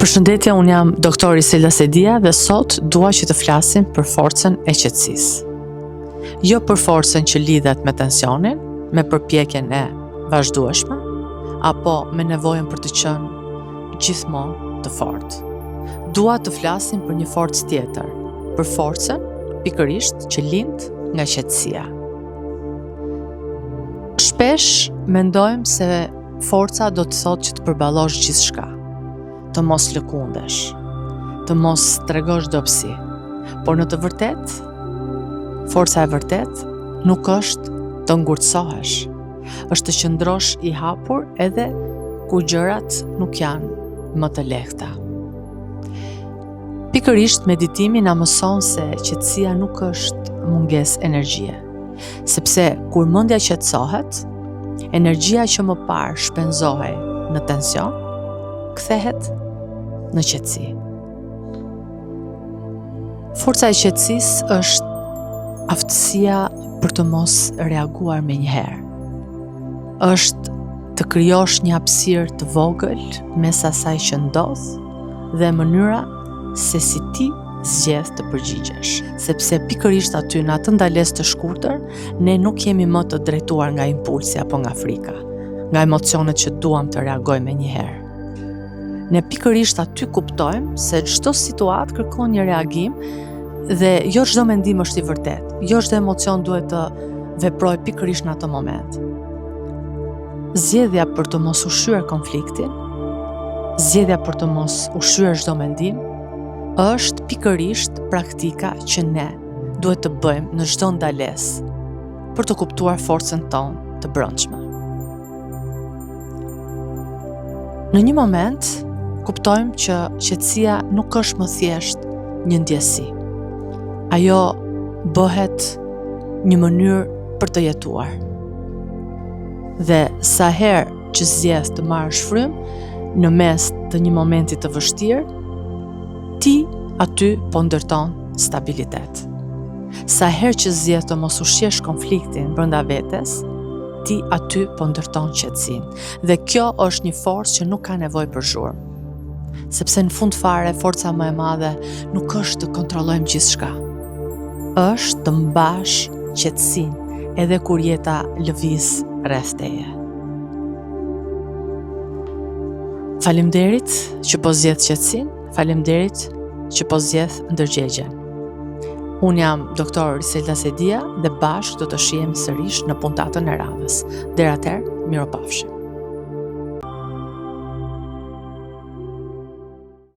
Përshëndetje, unë jam doktori Iselda Sedia dhe sot dua që të flasim për forcën e qetësisë. Jo për forcën që lidhet me tensionin, me përpjekjen e vazhdueshme, apo me nevojën për të qenë gjithmonë të fortë. Dua të flasim për një forcë tjetër, për forcën pikërisht që lind nga qetësia. Shpesh mendojmë se forca do të thotë që të përballosh gjithçka, të mos lëkundesh, të mos tregosh dobësi. Por në të vërtet, forca e vërtet nuk është të ngurtësohesh, është të qëndrosh i hapur edhe kur gjërat nuk janë më të lehta. Pikërisht meditimi na mëson se qetësia nuk është mungesë energjie, sepse kur mendja qetësohet, energjia që më parë shpenzohej në tension, kthehet në qetësi. Forca e qetësisë është aftësia për të mos reaguar menjëherë. Është të krijosh një hapësirë të vogël mes asaj që ndodh dhe mënyra se si ti zgjedh të përgjigjesh, sepse pikërisht aty në atë ndalesë të shkurtër ne nuk jemi më të drejtuar nga impulsi apo nga frika, nga emocionet që duam të reagojmë menjëherë. Ne pikërisht aty kuptojmë se çdo situatë kërkon një reagim dhe jo çdo mendim është i vërtet, jo çdo emocion duhet të veprojë pikërisht në atë moment. Zgjedhja për të mos ushqyer konfliktin, zgjedhja për të mos ushqyer çdo mendim, është pikërisht praktika që ne duhet të bëjmë në çdo ndalesë për të kuptuar forcën tonë të brendshme. Në një moment kuptojmë që qetësia nuk është më thjesht një ndjesi. Ajo bëhet një mënyrë për të jetuar. Dhe sa herë që zgjedh të marrësh frymë në mes të një momenti të vështirë, ti aty po ndërton stabilitet. Sa herë që zgjedh të mos ushqesh konfliktin brenda vetes, ti aty po ndërton qetësinë. Dhe kjo është një forcë që nuk ka nevojë për zhurmë. Sepse në fund fare forca më e madhe nuk është të kontrollojmë gjithçka. Është të mbash qetësinë edhe kur jeta lëviz rreth teje. Faleminderit që po zgjedh qetësinë, faleminderit që po zgjedh ndërgjegjen. Unë jam doktor Iselda Sedia dhe bashkë do të shihemi sërish në puntatën e radhës. Deri atëherë, miropafshim.